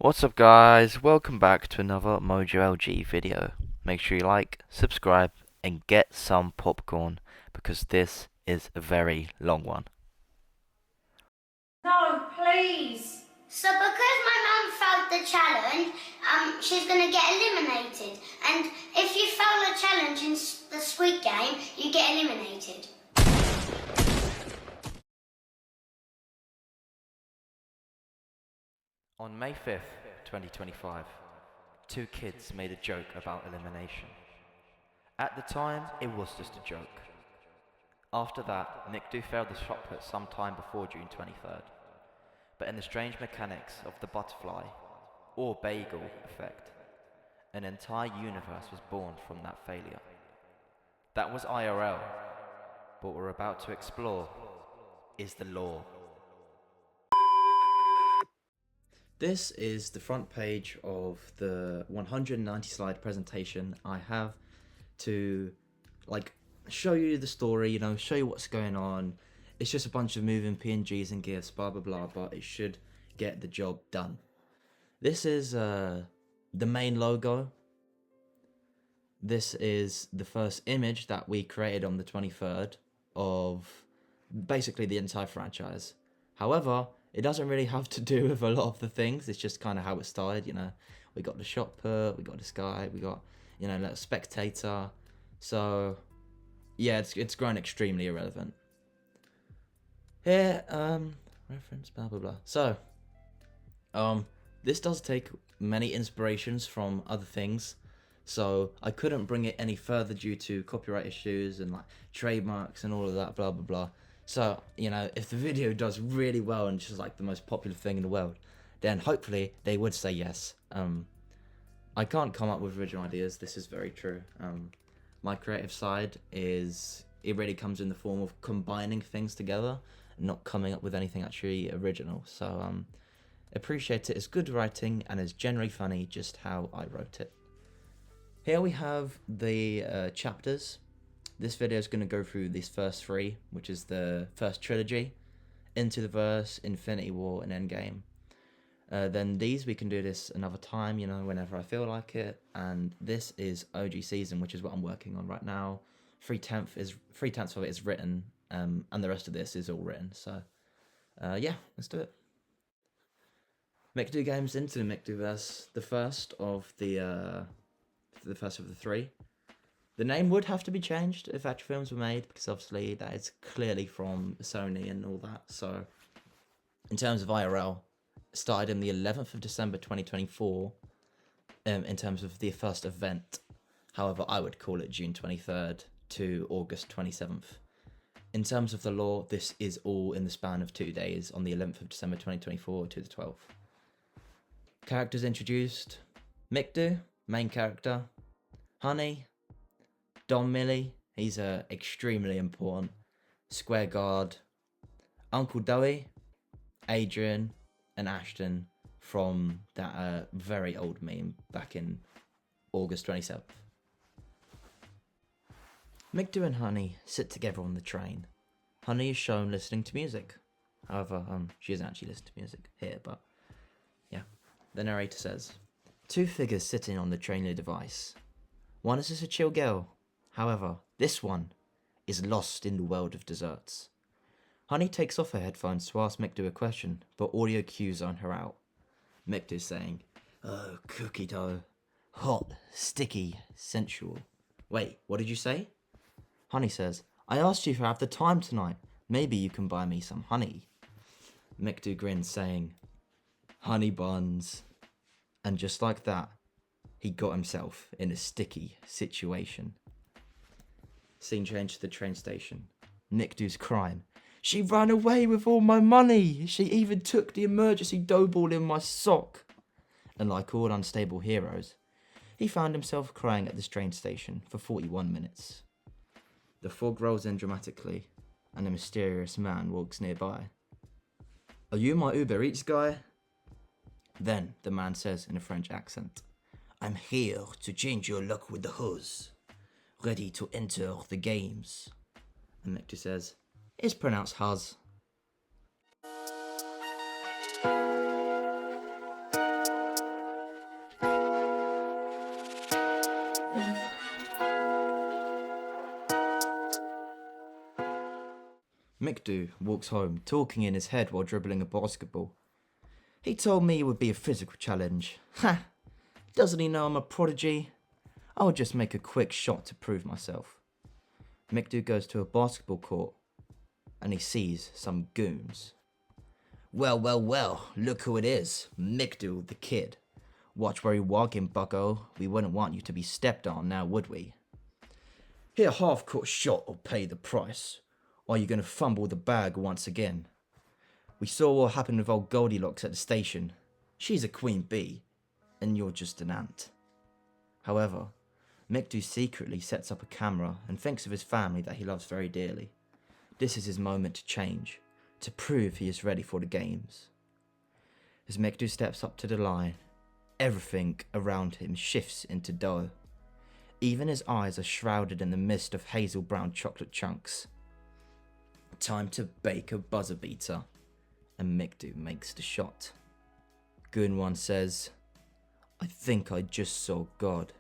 What's up guys, welcome back to another MojoLG video. Make sure you like, subscribe and get some popcorn because this is a very long one. No, please. So because my mum failed the challenge, she's going to get eliminated. And if you fail a challenge in the Squid Game, you get eliminated. On May 5th, 2025, two kids made a joke about elimination. At the time, it was just a joke. After that, Mickdu failed the shot put some time before June 23rd. But in the strange mechanics of the butterfly, or bagel effect, an entire universe was born from that failure. That was IRL, but what we're about to explore is the law. This is the front page of the 190 slide presentation I have to show you the story, show you what's going on. It's just a bunch of moving PNGs and GIFs, blah blah blah, but it should get the job done. This is the main logo. This is the first image that we created on the 23rd of basically the entire franchise. However, it doesn't really have to do with a lot of the things. It's just kind of how it started, We got the shot put, we got this guy, we got, little spectator. So, yeah, it's grown extremely irrelevant. Here, reference, blah, blah, blah. So, this does take many inspirations from other things. So, I couldn't bring it any further due to copyright issues and, trademarks and all of that, blah, blah, blah. So, if the video does really well and it's just, the most popular thing in the world, then hopefully they would say yes. I can't come up with original ideas, this is very true. My creative side it really comes in the form of combining things together, not coming up with anything actually original. So appreciate it as good writing and as generally funny just how I wrote it. Here we have the chapters. This video is going to go through these first three, which is the first trilogy, Into the Verse, Infinity War and Endgame. Then these, we can do this another time, whenever I feel like it. And this is OG season, which is what I'm working on right now. 3/10 of it is written, and the rest of this is all written. So, yeah, let's do it. Mickdu Games Into the Mickdu-Verse, the first of the three. The name would have to be changed if actual films were made, because obviously that is clearly from Sony and all that. So, in terms of IRL, it started in the 11th of December 2024, in terms of the first event. However, I would call it June 23rd to August 27th. In terms of the law, this is all in the span of 2 days, on the 11th of December 2024 to the 12th. Characters introduced: Mickdu, main character; Honey, Don Milli, he's extremely important, square guard; Uncle Doey, Adrian, and Ashton from that very old meme back in August 27th. Mickdu and Honey sit together on the train. Honey is shown listening to music. However, she doesn't actually listen to music here, but yeah. The narrator says, two figures sitting on the trainly device. One is just a chill girl. However, this one is lost in the world of desserts. Honey takes off her headphones to ask Mickdu a question, but audio cues zone her out. Mickdu saying, "Oh, cookie dough. Hot, sticky, sensual." Wait, what did you say? Honey says, "I asked you if you have the time tonight. Maybe you can buy me some honey." Mickdu grins, saying, "Honey buns." And just like that, he got himself in a sticky situation. Scene change to the train station. Mickdu's crying. "She ran away with all my money. She even took the emergency dough ball in my sock." And like all unstable heroes, he found himself crying at this train station for 41 minutes. The fog rolls in dramatically, and a mysterious man walks nearby. "Are you my Uber Eats guy?" Then the man says in a French accent, "I'm here to change your luck with the hose. Ready to enter the games." And Mickdu says, "It's pronounced huz." Mickdu walks home, talking in his head while dribbling a basketball. He told me it would be a physical challenge. Ha! Doesn't he know I'm a prodigy? I'll just make a quick shot to prove myself. Mickdu goes to a basketball court and he sees some goons. Well, look who it is. Mickdu the kid. Watch where you walking, bucko. We wouldn't want you to be stepped on now, would we? Here, half-court shot or pay the price. Or are you going to fumble the bag once again? We saw what happened with old Goldilocks at the station. She's a queen bee, and you're just an ant. However, Mickdu secretly sets up a camera and thinks of his family that he loves very dearly. This is his moment to change, to prove he is ready for the games. As Mickdu steps up to the line, everything around him shifts into dough. Even his eyes are shrouded in the mist of hazel brown chocolate chunks. Time to bake a buzzer beater, and Mickdu makes the shot. Goon 1 says, I think I just saw God,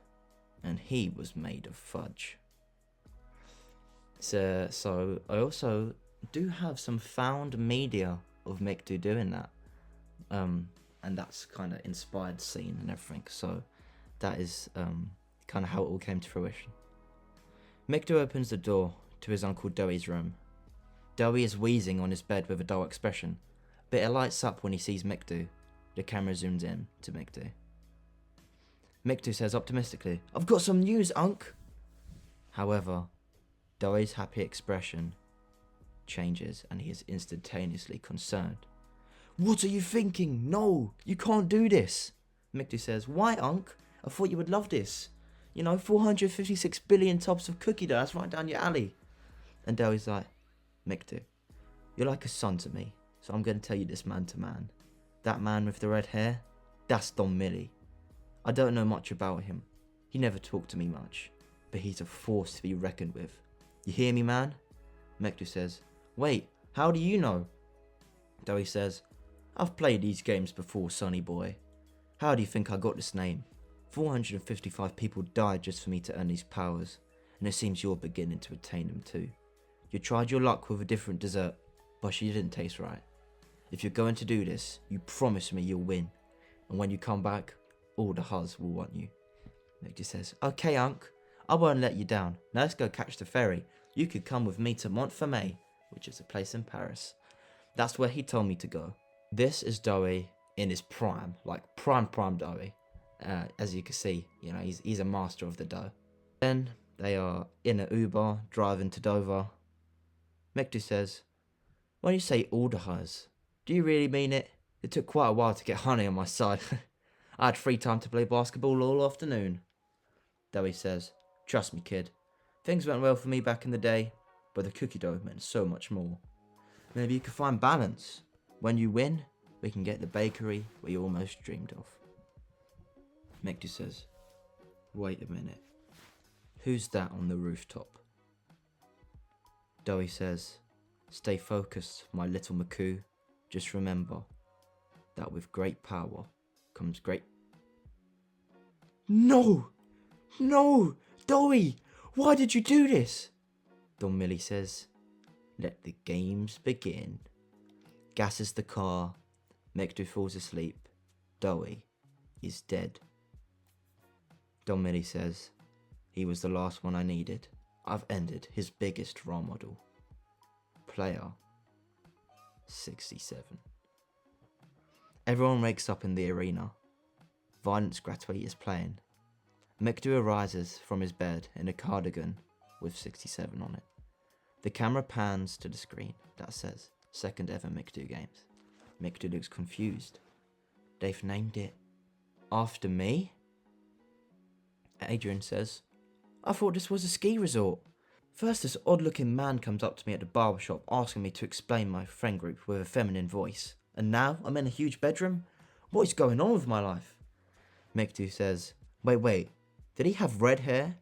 and he was made of fudge. So I also do have some found media of Mickdu doing that. And that's kind of inspired scene and everything. So that is kind of how it all came to fruition. Mickdu opens the door to his Uncle Doey's room. Doey is wheezing on his bed with a dull expression, but it lights up when he sees Mickdu. The camera zooms in to Mickdu. Mickdu says optimistically, I've got some news, Unc. However, Doey's happy expression changes and he is instantaneously concerned. What are you thinking? No, you can't do this. Mickdu says, why, Unc? I thought you would love this. 456 billion tubs of cookie dough, that's right down your alley. And Doey's like, Mickdu, you're like a son to me, so I'm going to tell you this man to man. That man with the red hair, that's Don Milli. I don't know much about him. He never talked to me much, but he's a force to be reckoned with. You hear me, man? Mickdu says, wait, how do you know? Doey says, I've played these games before, sonny boy. How do you think I got this name? 455 people died just for me to earn these powers, and it seems you're beginning to attain them too. You tried your luck with a different dessert, but she didn't taste right. If you're going to do this, you promise me you'll win, and when you come back, all the Huz will want you. Mickdu says, okay, Unc, I won't let you down. Now let's go catch the ferry. You could come with me to Montfermeil, which is a place in Paris. That's where he told me to go. This is Doey in his prime, like prime Doey. As you can see, he's a master of the dough. Then they are in an Uber driving to Dover. Mickdu says, when you say all the Huz, do you really mean it? It took quite a while to get honey on my side. I had free time to play basketball all afternoon. Doey says, trust me, kid. Things went well for me back in the day, but the cookie dough meant so much more. Maybe you could find balance. When you win, we can get the bakery we almost dreamed of. Mickdu says, wait a minute. Who's that on the rooftop? Doey says, stay focused, my little Maku. Just remember that with great power comes great... No! Doey! Why did you do this? Don Milli says, let the games begin. Gasses the car. Mickdu falls asleep. Doey is dead. Don Milli says, he was the last one I needed. I've ended his biggest role model. Player 67. Everyone wakes up in the arena. Violence Gratuit is playing. Mickdu arises from his bed in a cardigan with 67 on it. The camera pans to the screen that says, second ever Mickdu games. Mickdu looks confused. They've named it after me? Adrian says, I thought this was a ski resort. First, this odd-looking man comes up to me at the barbershop asking me to explain my friend group with a feminine voice. And now I'm in a huge bedroom? What is going on with my life? Mickdu says, wait, did he have red hair?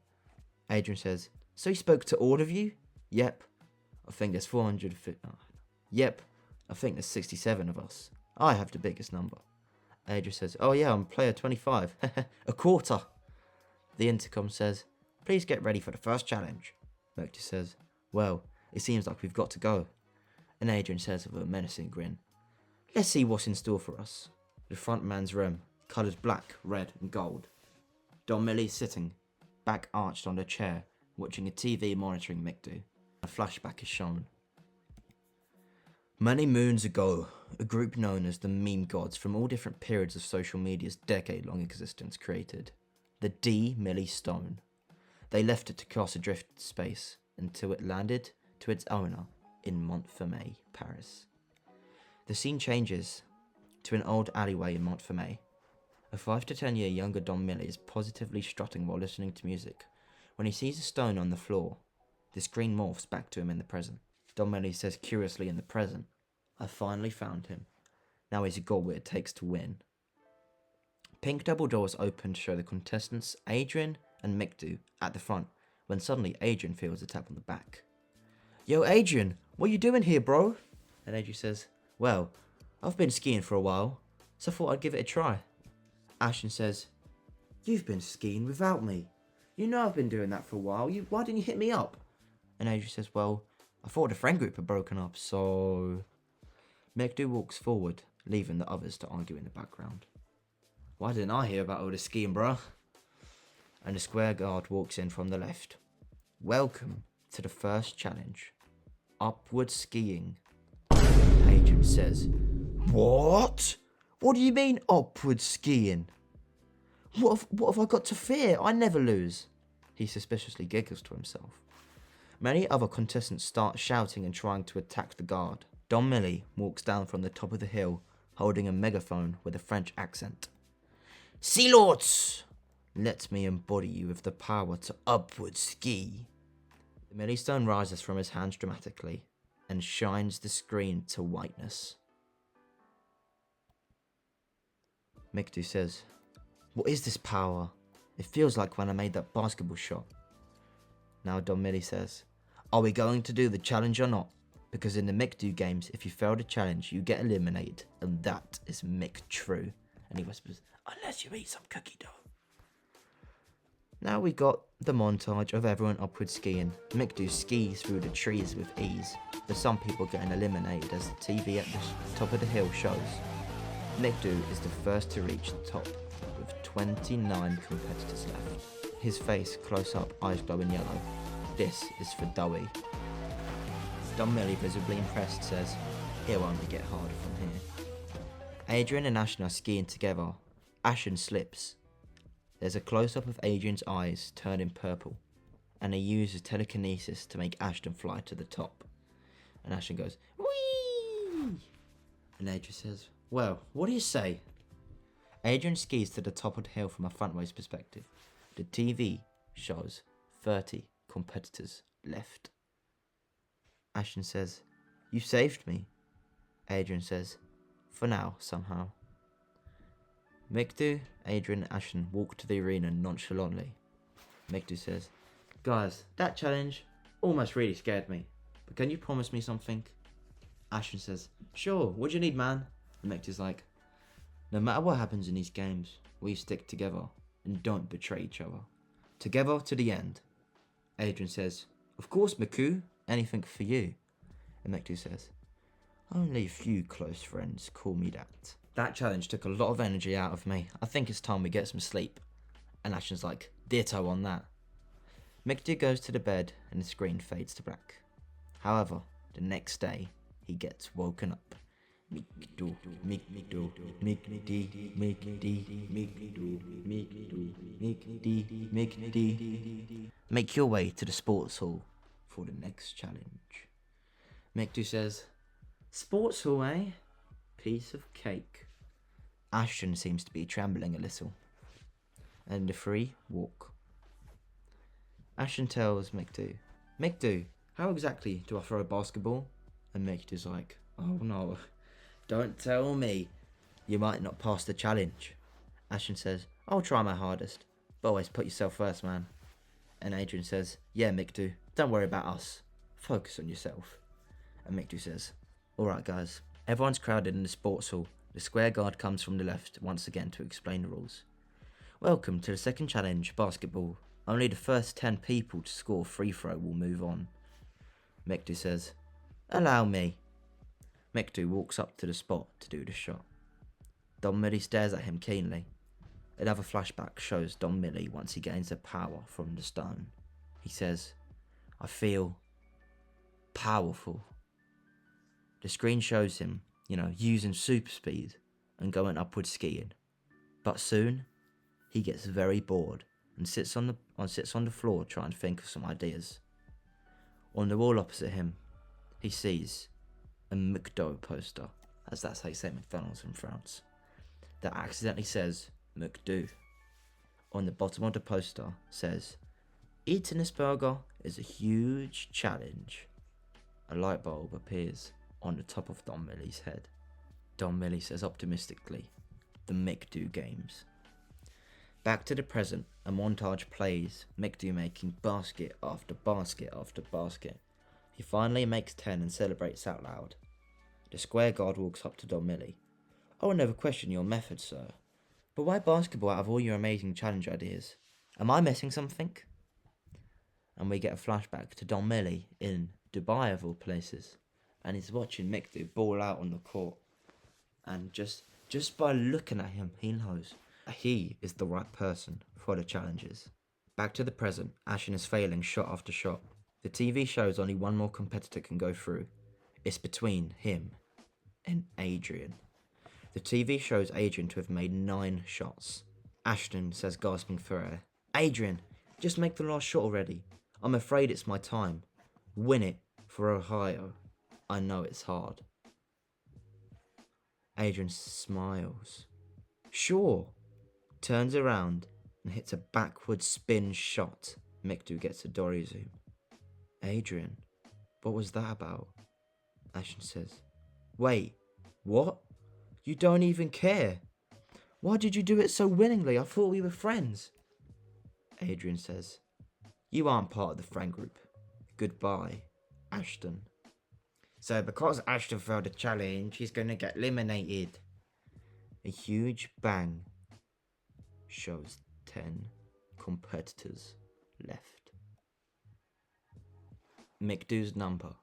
Adrian says, so he spoke to all of you? Yep. I think there's 450... Yep. I think there's 67 of us. I have the biggest number. Adrian says, oh yeah, I'm player 25. A quarter. The intercom says, please get ready for the first challenge. Mickdu says, well, it seems like we've got to go. And Adrian says with a menacing grin, "Let's see what's in store for us." The front man's room, coloured black, red and gold. Don Milli sitting, back arched on a chair, watching a TV monitoring Mickdu. A flashback is shown. Many moons ago, a group known as the Meme Gods from all different periods of social media's decade-long existence created the D. Milli Stone. They left it to cast adrift space until it landed to its owner in Montfermeil, Paris. The scene changes to an old alleyway in Montfermeil. A 5 to 10 year younger Don Milli is positively strutting while listening to music. When he sees a stone on the floor, the screen morphs back to him in the present. Don Milli says curiously in the present, "I finally found him. Now he's got what it takes to win." Pink double doors open to show the contestants Adrian and Mickdu at the front, when suddenly Adrian feels a tap on the back. "Yo Adrian, what you doing here, bro?" And Adrian says, "Well, I've been skiing for a while, so I thought I'd give it a try." Ashton says, "You've been skiing without me. You know I've been doing that for a while. Why didn't you hit me up?" And Adrian says, "Well, I thought the friend group had broken up, so..." Mickdu walks forward, leaving the others to argue in the background. "Why didn't I hear about all this skiing, bruh?" And the square guard walks in from the left. "Welcome to the first challenge. Upward skiing." Adrian says, "What? What do you mean upward skiing? What have I got to fear? I never lose." He suspiciously giggles to himself. Many other contestants start shouting and trying to attack the guard. Don Milli walks down from the top of the hill, holding a megaphone with a French accent. "Silence! Let me embody you with the power to upward ski." The Milli stone rises from his hands dramatically and shines the screen to whiteness. Mickdu says, "What is this power? It feels like when I made that basketball shot." Now Don Milli says, "Are we going to do the challenge or not? Because in the Mickdu games, if you fail the challenge, you get eliminated, and that is Mick true." And he whispers, "Unless you eat some cookie dough." Now we got the montage of everyone upward skiing. Mickdu skis through the trees with ease, but some people getting eliminated as the TV at the top of the hill shows. Mickdu is the first to reach the top, with 29 competitors left. His face close up, eyes glowing yellow. This is for Dowie. Don Milli, visibly impressed, says, "It'll only get harder from here." Adrian and Ashton are skiing together. Ashton slips. There's a close-up of Adrian's eyes turning purple, and he uses telekinesis to make Ashton fly to the top. And Ashton goes, "Whee!" And Adrian says, "Well, what do you say?" Adrian skis to the top of the hill from a frontways perspective. The TV shows 30 competitors left. Ashton says, "You saved me." Adrian says, "For now, somehow." Mickdu, Adrian and Ashton walk to the arena nonchalantly. Mickdu says, "Guys, that challenge almost really scared me. But can you promise me something?" Ashton says, "Sure, what do you need, man?" And Mickdu's like, "No matter what happens in these games, we stick together and don't betray each other. Together to the end." Adrian says, "Of course, Mickdu, anything for you." And Mickdu says, "Only a few close friends call me that." That challenge took a lot of energy out of me. I think it's time we get some sleep. And Ashton's like, "Ditto on that." Mickdu goes to the bed and the screen fades to black. However, the next day, he gets woken up. Mickdu, Mickdu, Mickdi, Mickdi, Mickdu, Mickdu, Mickdi, Mickdi. Make your way to the sports hall for the next challenge. Mickdu says, "Sports hall, eh? Piece of cake." Ashton seems to be trembling a little, and the three walk. Ashton tells Mickdu, "Mickdu, how exactly do I throw a basketball?" And Mickdu's like, "Oh no, don't tell me. You might not pass the challenge." Ashton says, "I'll try my hardest, but always put yourself first, man." And Adrian says, "Yeah, Mickdu, don't worry about us. Focus on yourself." And Mickdu says, "Alright guys." Everyone's crowded in the sports hall. The square guard comes from the left once again to explain the rules. "Welcome to the second challenge, basketball. Only the first 10 people to score free throw will move on." Mickdu says, "Allow me." Mickdu walks up to the spot to do the shot. Don Milli stares at him keenly. Another flashback shows Don Milli once he gains the power from the stone. He says, "I feel powerful." The screen shows him, using super speed and going upward skiing. But soon, he gets very bored and sits on the floor trying to think of some ideas. On the wall opposite him, he sees a McDo poster, as that's how you say McDonald's in France, that accidentally says McDo. On the bottom of the poster says, "Eating this burger is a huge challenge." A light bulb appears on the top of Don Milli's head. Don Milli says optimistically, "The Mickdu games." Back to the present, a montage plays Mickdu making basket after basket after basket. He finally makes 10 and celebrates out loud. The square guard walks up to Don Milli. "I will never question your method, sir. But why basketball out of all your amazing challenge ideas? Am I missing something?" And we get a flashback to Don Milli in Dubai of all places. And he's watching Mickdu ball out on the court. And just by looking at him, he knows he is the right person for the challenges. Back to the present, Ashton is failing shot after shot. The TV shows only one more competitor can go through. It's between him and Adrian. The TV shows Adrian to have made 9 shots. Ashton says, gasping for air, "Adrian, just make the last shot already. I'm afraid it's my time. Win it for Ohio. I know it's hard." Adrian smiles. "Sure." Turns around and hits a backward spin shot. Mickdu gets a dory zoom. "Adrian, what was that about?" Ashton says, "Wait, what? You don't even care. Why did you do it so willingly? I thought we were friends." Adrian says, "You aren't part of the friend group. Goodbye, Ashton." "So because Ashton failed the challenge, he's going to get eliminated." A huge bang shows 10 competitors left. Mickdu's number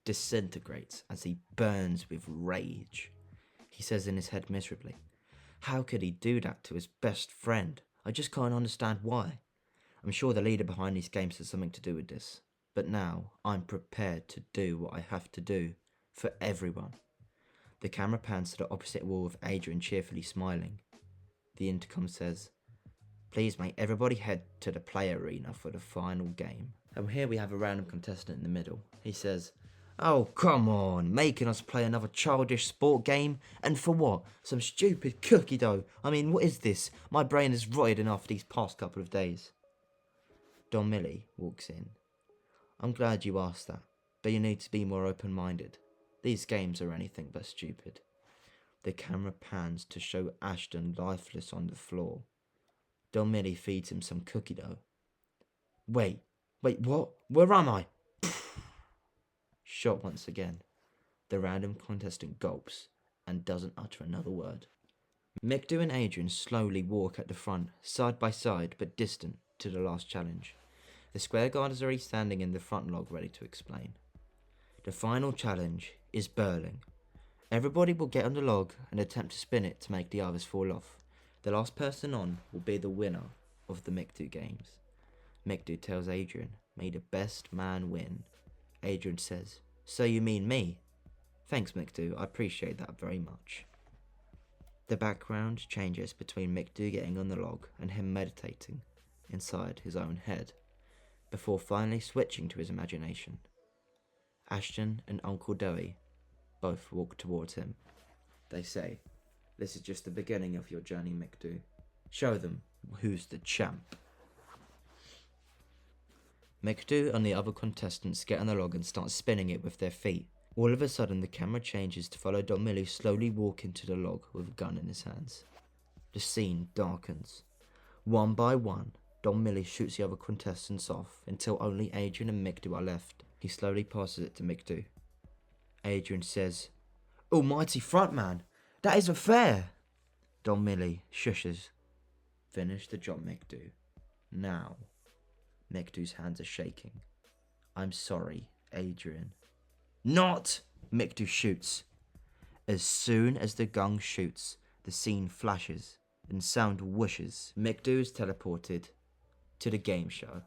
disintegrates as he burns with rage. He says in his head miserably, "How could he do that to his best friend? I just can't understand why. I'm sure the leader behind these games has something to do with this. But now I'm prepared to do what I have to do for everyone." The camera pans to the opposite wall with Adrian cheerfully smiling. The intercom says, "Please make everybody head to the play arena for the final game." And here we have a random contestant in the middle. He says, "Oh, come on, making us play another childish sport game? And for what? Some stupid cookie dough. I mean, what is this? My brain is rotted enough these past couple of days." Don Milli walks in. "I'm glad you asked that, but you need to be more open-minded. These games are anything but stupid." The camera pans to show Ashton lifeless on the floor. Don Milli feeds him some cookie dough. Wait, what? Where am I?" Shot once again. The random contestant gulps and doesn't utter another word. Mickdu and Adrian slowly walk at the front, side by side but distant, to the last challenge. The square guard is already standing in the front log ready to explain. The final challenge is burling. Everybody will get on the log and attempt to spin it to make the others fall off. The last person on will be the winner of the Mickdu games. Mickdu tells Adrian, "May the best man win." Adrian says, "So you mean me?" "Thanks, Mickdu, I appreciate that very much." The background changes between Mickdu getting on the log and him meditating inside his own head, before finally switching to his imagination. Ashton and Uncle Doey both walk towards him. They say, "This is just the beginning of your journey, Mickdu. Show them who's the champ." Mickdu and the other contestants get on the log and start spinning it with their feet. All of a sudden, the camera changes to follow Don Milli slowly walk into the log with a gun in his hands. The scene darkens. One by one, Don Milli shoots the other contestants off until only Adrian and Mickdu are left. He slowly passes it to Mickdu. Adrian says, "Almighty frontman, that isn't fair." Don Milli shushes. "Finish the job, Mickdu. Now." Mickdu's hands are shaking. "I'm sorry, Adrian." "Not!" Mickdu shoots. As soon as the gong shoots, the scene flashes and sound whooshes. Mickdu is teleported to the game show.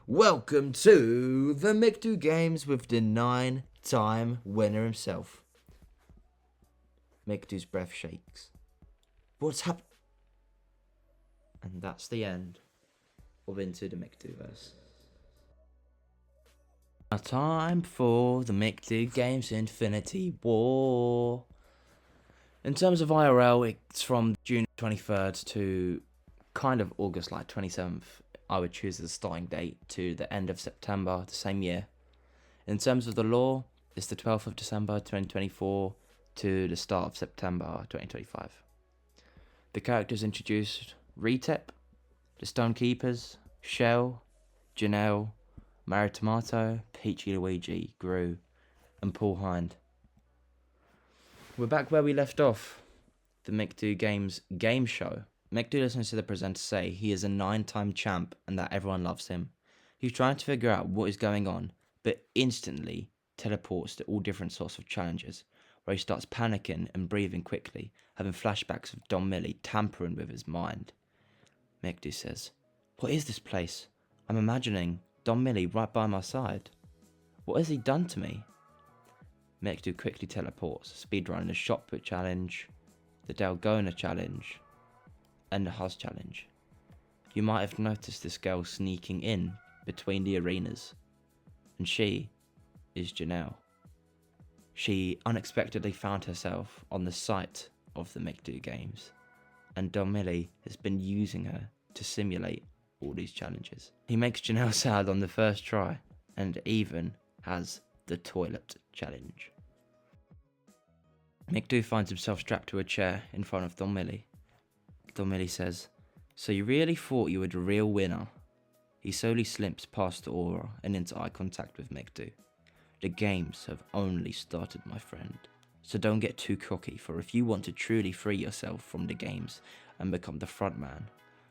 Welcome to the Mickdu Games with the 9-time winner himself. Mickdu's breath shakes. What's happened? And that's the end of Into the Mickdu-Verse. Now time for the Mickdu Games Infinity War. In terms of IRL, it's from June 23rd to kind of August 27th. I would choose as a starting date to the end of September the same year. In terms of the lore, it's the 12th of December 2024 to the start of September 2025. The characters introduced: Retep, the Stonekeepers, Shell, Janelle, Mario Tomato, Peachy Luigi, Gru, and Paul Hind. We're back where we left off. The Mickdu Games game show. Mickdu listens to the presenter say he is a 9-time champ and that everyone loves him. He's trying to figure out what is going on, but instantly teleports to all different sorts of challenges, where he starts panicking and breathing quickly, having flashbacks of Don Milli tampering with his mind. Mickdu says, "What is this place? I'm imagining Don Milli right by my side. What has he done to me?" Mickdu quickly teleports, speedrunning the shot put challenge, the Dalgona challenge, and the Huzz challenge. You might have noticed this girl sneaking in between the arenas, and she is Janelle. She unexpectedly found herself on the site of the Mickdu Games, and Don Milli has been using her to simulate all these challenges. He makes Janelle sad on the first try, and even has the toilet challenge. Mickdu finds himself strapped to a chair in front of Don Milli. Don Milli says, "So you really thought you were the real winner?" He slowly slips past the aura and into eye contact with Mickdu. "The games have only started, my friend. So don't get too cocky, for if you want to truly free yourself from the games and become the front man,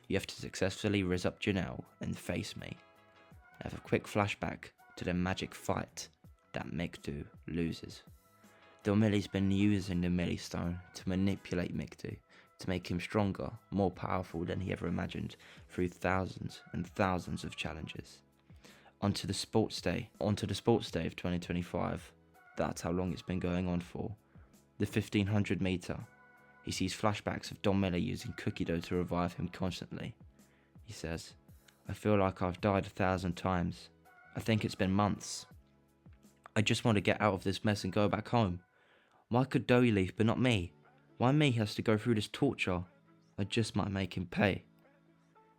you have to successfully rizz up Janelle and face me." I have a quick flashback to the magic fight that Mickdu loses. Don Milli's been using the Milli Stone to manipulate Mickdu, to make him stronger, more powerful than he ever imagined, through thousands and thousands of challenges. Onto the sports day of 2025. That's how long it's been going on for. The 1500 meter. He sees flashbacks of Don Milli using cookie dough to revive him constantly. He says, "I feel like I've died 1,000 times. I think it's been months. I just want to get out of this mess and go back home. Why could Doughy leave but not me? Why me has to go through this torture? I just might make him pay."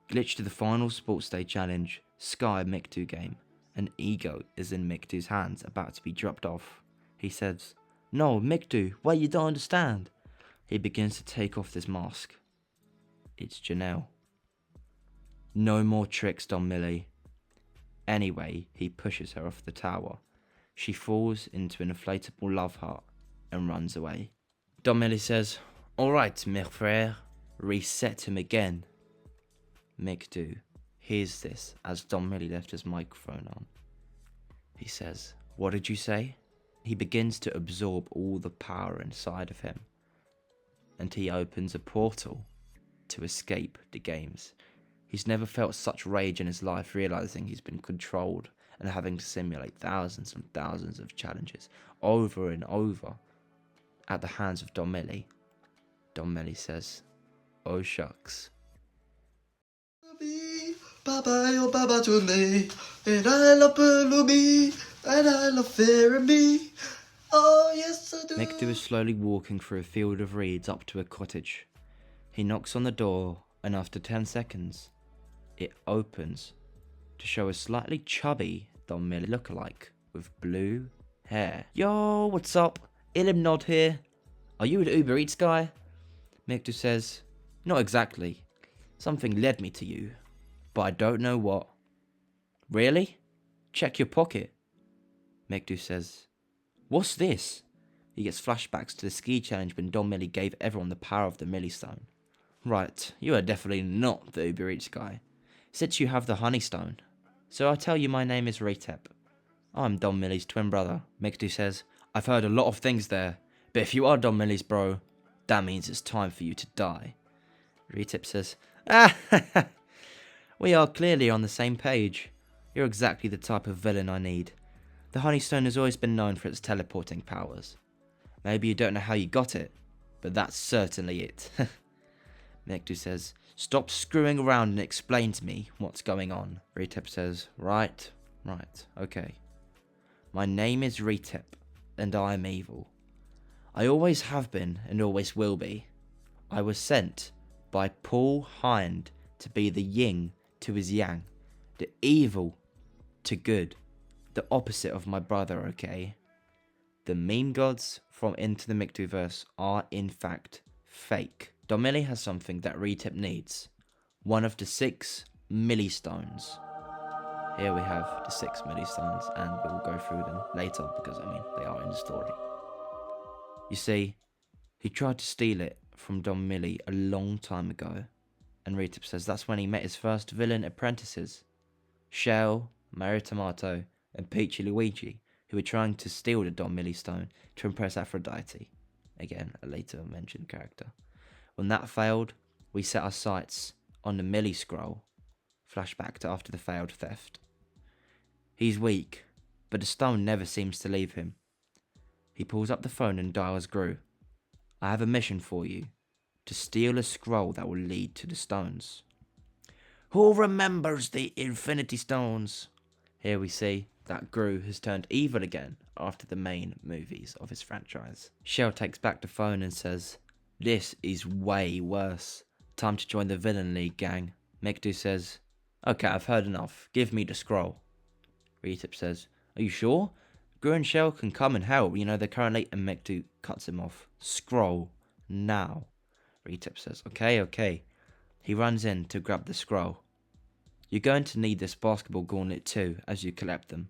Glitch to the final sports day challenge, Sky Mickdu game. An ego is in Mickdu's hands, about to be dropped off. He says, "No, Mickdu, wait, you don't understand." He begins to take off this mask. It's Janelle. No more tricks, Don Milli. Anyway, he pushes her off the tower. She falls into an inflatable love heart and runs away. Don Milli says, "Alright, mes frères, reset him again." Mickdu hears this as Don Milli left his microphone on. He says, "What did you say?" He begins to absorb all the power inside of him, and he opens a portal to escape the games. He's never felt such rage in his life, realizing he's been controlled and having to simulate thousands and thousands of challenges over and over at the hands of Don Milli. Don Milli says, "Oh shucks." Baba, oh Baba to me, and I love Lumi, and I love Fermi. Oh yes I do. Mickdu is slowly walking through a field of reeds up to a cottage. He knocks on the door, and after 10 seconds, it opens to show a slightly chubby Don Milli lookalike with blue hair. "Yo, what's up? Ilim Nod here. Are you an Uber Eats guy?" Mickdu says, "Not exactly. Something led me to you, but I don't know what." "Really? Check your pocket." Mickdu says, "What's this?" He gets flashbacks to the ski challenge when Don Milli gave everyone the power of the Milli Stone. "Right, you are definitely not the Uber Eats guy, since you have the Honey Stone. So I tell you my name is Retep. I'm Don Milli's twin brother." Mickdu says, "I've heard a lot of things there, But if you are Don Milli's bro, that means it's time for you to die. Retip says, ah, we are clearly on the same page. You're exactly the type of villain I need. The Honeystone has always been known for its teleporting powers. Maybe you don't know how you got it, but that's certainly it. Mickdu says, stop screwing around and explain to me what's going on. Retip says, right, okay. My name is Retip, and I am evil. I always have been and always will be. I was sent by Paul Hind to be the yin to his yang, the evil to good, the opposite of my brother, okay? The meme gods from Into the Mickdu-Verse are in fact fake. Don Milli has something that Retip needs. One of the 6 Milli stones. Here we have the 6 Milli stones, and we will go through them later because, they are in the story. You see, he tried to steal it from Don Milli a long time ago, and Retip says that's when he met his first villain apprentices, Shell, Mario Tomato, and Peachy Luigi, who were trying to steal the Don Milli stone to impress Aphrodite, again a later mentioned character. When that failed, we set our sights on the Milli scroll, flashback to after the failed theft. He's weak, but the stone never seems to leave him. He pulls up the phone and dials Gru. I have a mission for you, to steal a scroll that will lead to the stones. Who remembers the Infinity Stones? Here we see that Gru has turned evil again after the main movies of his franchise. Shell takes back the phone and says, this is way worse. Time to join the Villain League, gang. Mickdu says, okay, I've heard enough. Give me the scroll. Retip says, are you sure? Gru and Shell can come and help. They're currently... And Mickdu cuts him off. Scroll. Now. Retip says, okay. He runs in to grab the scroll. You're going to need this basketball gauntlet too as you collect them.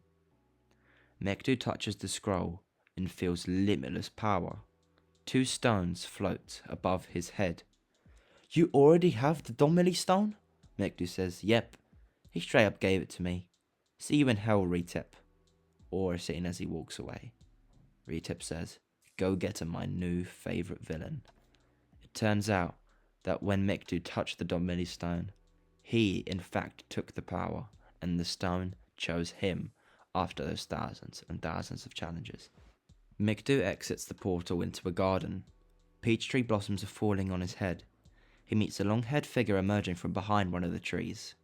Mickdu touches the scroll and feels limitless power. 2 stones float above his head. You already have the Don Milli stone? Mickdu says, yep. He straight up gave it to me. See you in hell, Retip. Or sitting as he walks away. Retip says, go get my new favourite villain. It turns out that when Mickdu touched the Don Milli stone, he in fact took the power, and the stone chose him after those thousands and thousands of challenges. Mickdu exits the portal into a garden. Peach tree blossoms are falling on his head. He meets a long-haired figure emerging from behind one of the trees.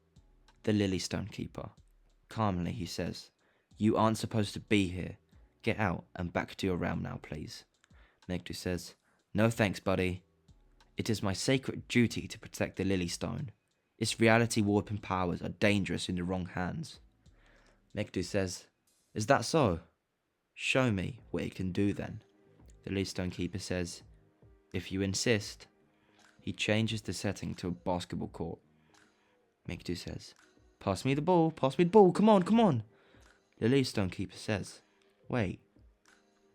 The Lily Stone Keeper. Calmly he says, you aren't supposed to be here. Get out and back to your realm now, please. Mickdu says, no thanks, buddy. It is my sacred duty to protect the Lily Stone. Its reality warping powers are dangerous in the wrong hands. Mickdu says, is that so? Show me what it can do then. The Lily Stone Keeper says, if you insist. He changes the setting to a basketball court. Mickdu says, pass me the ball, come on. The Lily Stone Keeper says, wait,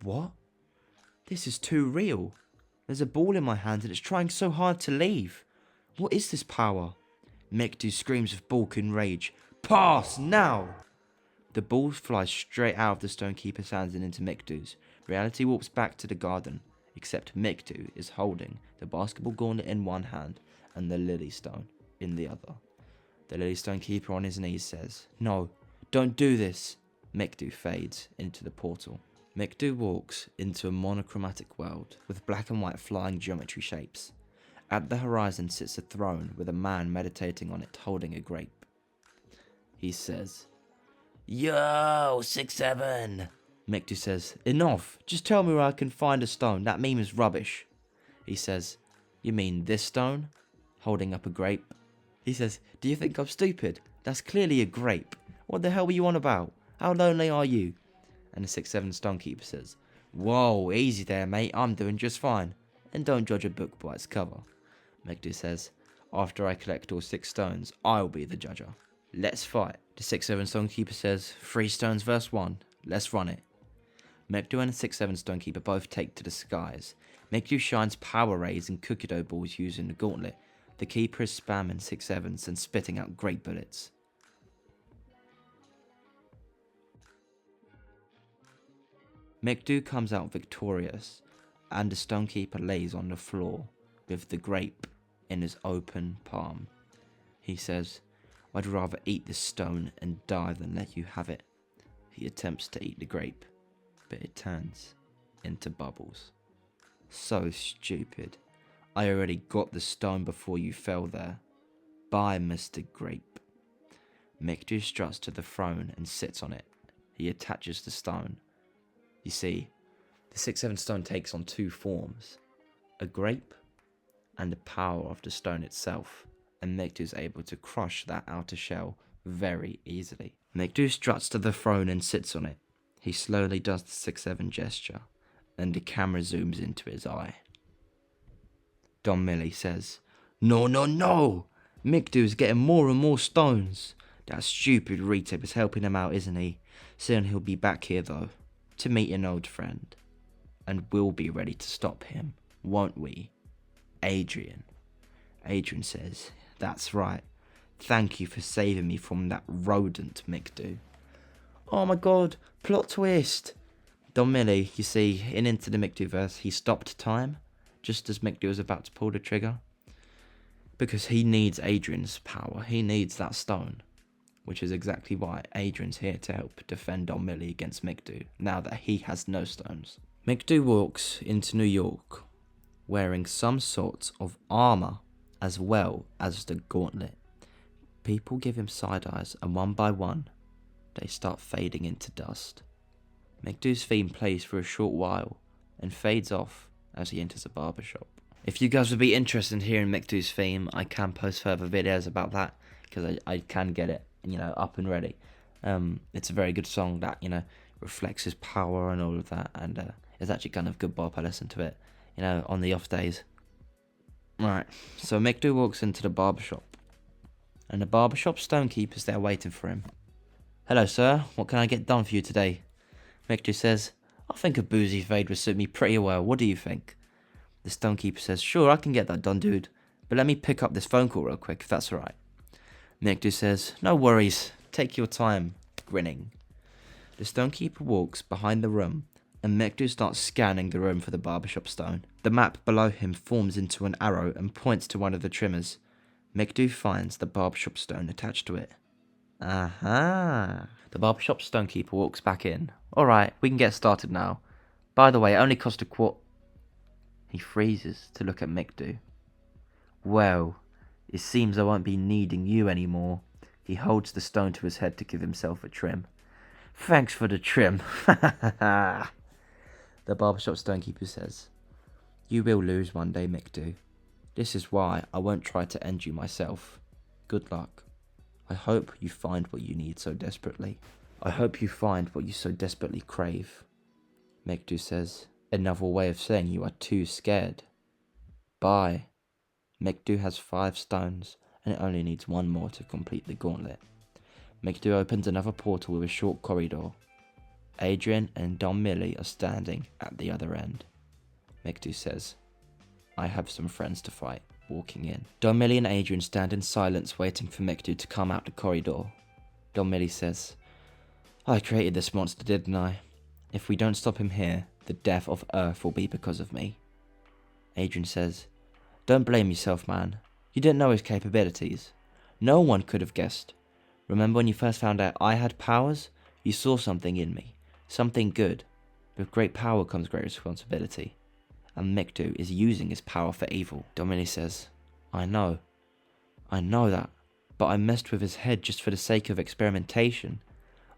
what? This is too real. There's a ball in my hand and it's trying so hard to leave. What is this power? Mickdu screams with balking rage, pass now! The ball flies straight out of the Stonekeeper's hands and into Mickdu's. Reality warps back to the garden, except Mickdu is holding the basketball gauntlet in one hand and the Lily Stone in the other. The Lily Stone Keeper on his knees says, no, don't do this. Mickdu fades into the portal. Mickdu walks into a monochromatic world with black and white flying geometry shapes. At the horizon sits a throne with a man meditating on it holding a grape. He says, yo, 6-7. Mickdu says, enough, just tell me where I can find a stone, that meme is rubbish. He says, you mean this stone? Holding up a grape. He says, do you think I'm stupid? That's clearly a grape. What the hell were you on about? How lonely are you? And the 6-7 Stonekeeper says, whoa, easy there mate, I'm doing just fine. And don't judge a book by its cover. Mickdu says, after I collect all 6 stones, I'll be the judger. Let's fight. The 6-7 Stonekeeper says, 3 stones versus 1, let's run it. Mickdu and the 6-7 Stonekeeper both take to the skies. Mickdu shines power rays and cookie dough balls using the gauntlet. The Keeper is spamming 6-7s and spitting out great bullets. Mickdu comes out victorious, and the stonekeeper lays on the floor with the grape in his open palm. He says, "I'd rather eat this stone and die than let you have it." He attempts to eat the grape, but it turns into bubbles. So stupid. I already got the stone before you fell there. Bye, Mr. Grape. Mickdu struts to the throne and sits on it. He attaches the stone. You see, the 6-7 stone takes on two forms, a grape and the power of the stone itself, and Mickdu is able to crush that outer shell very easily. Mickdu struts to the throne and sits on it. He slowly does the 6-7 gesture, and the camera zooms into his eye. Don Milli says, "No, no, no! Mickdu is getting more and more stones. That stupid retip is helping him out, isn't he? Soon he'll be back here though, to meet an old friend. And we'll be ready to stop him, won't we? Adrian." Adrian says, "That's right. Thank you for saving me from that rodent, Mickdu." Oh my god, plot twist! Don Milli, you see, in Into the Mickdu-Verse, he stopped time, just as Mickdu was about to pull the trigger. Because he needs Adrian's power, he needs that stone. Which is exactly why Adrian's here to help defend Don Milli against Mickdu, now that he has no stones. Mickdu walks into New York, wearing some sort of armour, as well as the gauntlet. People give him side eyes, and one by one, they start fading into dust. Mickdu's theme plays for a short while, and fades off as he enters a barbershop. If you guys would be interested in hearing Mickdu's theme, I can post further videos about that, because I can get it, up and ready. It's a very good song that, reflects his power and all of that, and it's actually kind of good bop. I listen to it, on the off days. Alright, so Mickdu walks into the barbershop, and the barbershop stonekeeper's there waiting for him. "Hello sir, what can I get done for you today?" Mickdu says, "I think a boozy fade would suit me pretty well, what do you think?" The stonekeeper says, "Sure, I can get that done, dude, but let me pick up this phone call real quick, if that's alright." Mickdu says, "No worries, take your time," grinning. The stonekeeper walks behind the room, and Mickdu starts scanning the room for the barbershop stone. The map below him forms into an arrow and points to one of the trimmers. Mickdu finds the barbershop stone attached to it. Aha! The barbershop stonekeeper walks back in. "Alright, we can get started now. By the way, it only cost a quart..." He freezes to look at Mickdu. "Well, it seems I won't be needing you anymore." He holds the stone to his head to give himself a trim. "Thanks for the trim." The barbershop stonekeeper says, "You will lose one day, Mickdu. This is why I won't try to end you myself. Good luck. I hope you find what you need so desperately. I hope you find what you so desperately crave." Mickdu says, "Another way of saying you are too scared. Bye." Mickdu has 5 stones, and it only needs 1 more to complete the gauntlet. Mickdu opens another portal with a short corridor. Adrian and Don Milli are standing at the other end. Mickdu says, "I have some friends to fight," walking in. Don Milli and Adrian stand in silence waiting for Mickdu to come out the corridor. Don Milli says, "I created this monster, didn't I? If we don't stop him here, the death of Earth will be because of me." Adrian says, "Don't blame yourself, man. You didn't know his capabilities. No one could have guessed. Remember when you first found out I had powers? You saw something in me. Something good. With great power comes great responsibility. And Mickdu is using his power for evil." Don Milli says, I know that, but I messed with his head just for the sake of experimentation.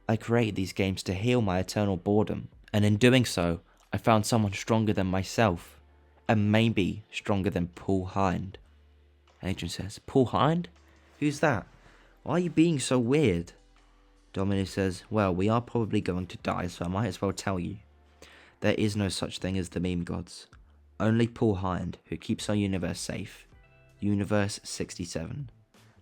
I created these games to heal my eternal boredom, and in doing so, I found someone stronger than myself, and maybe stronger than Paul Hind." Adrian says, "Paul Hind? Who's that? Why are you being so weird?" Don Milli says, "Well, we are probably going to die, so I might as well tell you. There is no such thing as the meme gods. Only Paul Hind, who keeps our universe safe. Universe 67.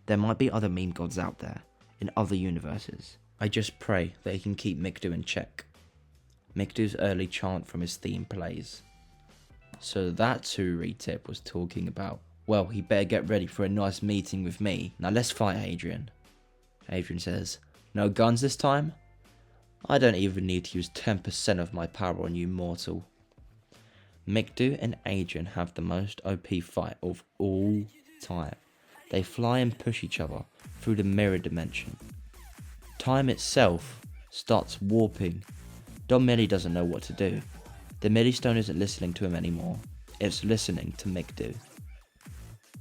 There might be other meme gods out there, in other universes. I just pray that he can keep Mickdu in check." Mickdu's early chant from his theme plays. So that's who Retip was talking about. Well, he better get ready for a nice meeting with me. Now let's fight, Adrian. Adrian says, "No guns this time? I don't even need to use 10% of my power on you, mortal." Mickdu and Adrian have the most OP fight of all time. They fly and push each other through the mirror dimension. Time itself starts warping. Don Milli doesn't know what to do. The Milli Stone isn't listening to him anymore. It's listening to Mickdu.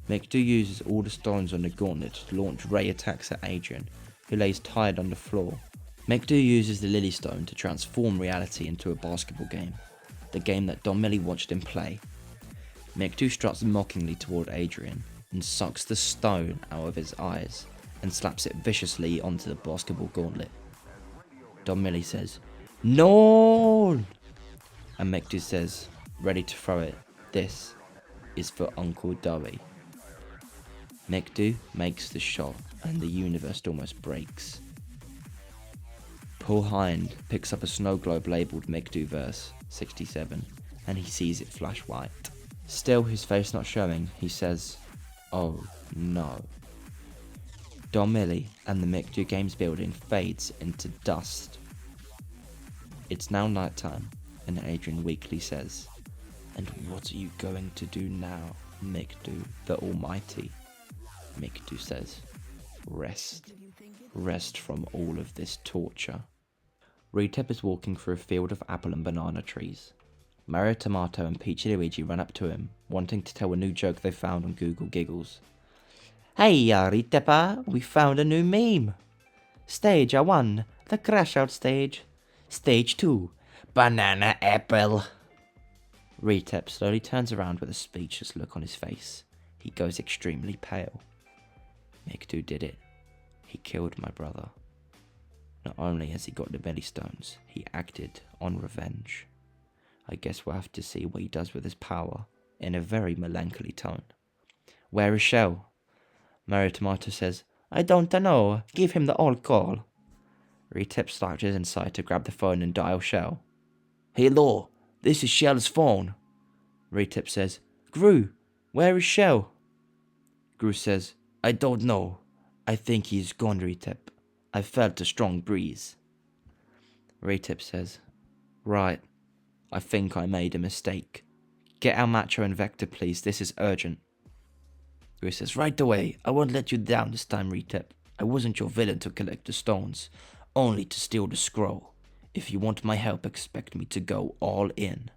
Mickdu uses all the stones on the gauntlet to launch ray attacks at Adrian, who lays tired on the floor. Mickdu uses the Lily Stone to transform reality into a basketball game, the game that Don Milli watched him play. Mickdu struts mockingly toward Adrian and sucks the stone out of his eyes and slaps it viciously onto the basketball gauntlet. Don Milli says, "No!" And Mickdu says, ready to throw it, "This is for Uncle Dowie." Mickdu makes the shot and the universe almost breaks. Paul Hind picks up a snow globe labelled McDo-verse 67 and he sees it flash white. Still, his face not showing, he says, "Oh no." Don Milli and the Mickdu Games building fades into dust. It's now nighttime and Adrian weakly says, "And what are you going to do now, Mickdu the Almighty?" Mickdu says, "Rest. Rest from all of this torture." Retep is walking through a field of apple and banana trees. Mario Tomato and Peachy Luigi run up to him, wanting to tell a new joke they found on Google Giggles. "Hey, Retepa, we found a new meme. Stage 1, the crash out stage. Stage 2, banana apple." Retep slowly turns around with a speechless look on his face. He goes extremely pale. Mickdu did it. He killed my brother. Not only has he got the belly stones, he acted on revenge. I guess we'll have to see what he does with his power, in a very melancholy tone. "Where is Shell?" Mario Tomato says, "I don't know. Give him the old call." Retep slouches inside to grab the phone and dial Shell. "Hello, this is Shell's phone." Retep says, "Gru, where is Shell?" Gru says, "I don't know. I think he's gone, Retep. I felt a strong breeze." Retep says, "Right. I think I made a mistake. Get our Macho and Vector, please. This is urgent." Gru says, "Right away. I won't let you down this time, Retep. I wasn't your villain to collect the stones, only to steal the scroll. If you want my help, expect me to go all in."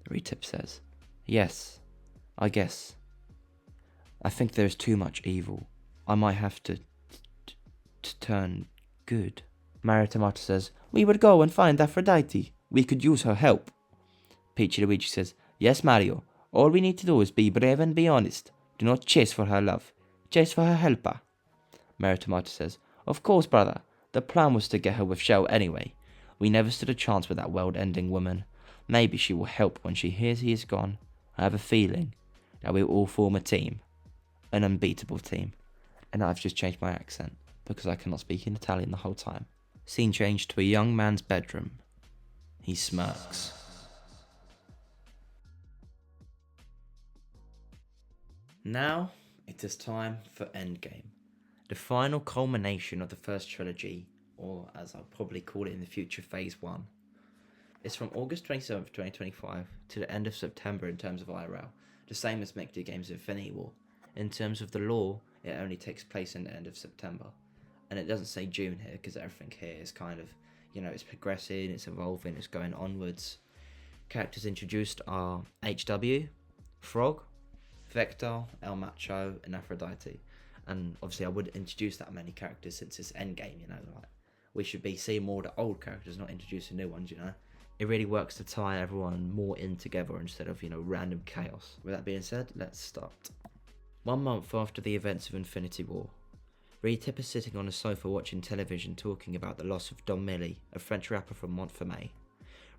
Retep says, "Yes, I guess. I think there's too much evil. I might have to turn good." Mario Tomato says, "We would go and find Aphrodite. We could use her help." Peachy Luigi says, "Yes, Mario. All we need to do is be brave and be honest. Do not chase for her love. Chase for her helper." Mario Tomato says, "Of course, brother. The plan was to get her with Shell anyway. We never stood a chance with that world-ending woman. Maybe she will help when she hears he is gone. I have a feeling that we will all form a team. An unbeatable team." And I've just changed my accent, because I cannot speak in Italian the whole time. Scene changed to a young man's bedroom. He smirks. Now it is time for Endgame, the final culmination of the first trilogy, or as I'll probably call it in the future, Phase 1. It's from August 27th, 2025 to the end of September in terms of IRL, the same as Mickdu Games Infinity War. In terms of the lore, it only takes place in the end of September. And it doesn't say June here, because everything here is kind of, it's progressing, it's evolving, it's going onwards. Characters introduced are HW, Frog, Vector, El Macho, and Aphrodite. And obviously I wouldn't introduce that many characters since it's Endgame, we should be seeing more of the old characters, not introducing new ones, It really works to tie everyone more in together instead of, random chaos. With that being said, let's start. 1 month after the events of Infinity War, Retep is sitting on a sofa watching television talking about the loss of Don Milli, a French rapper from Montfermeil.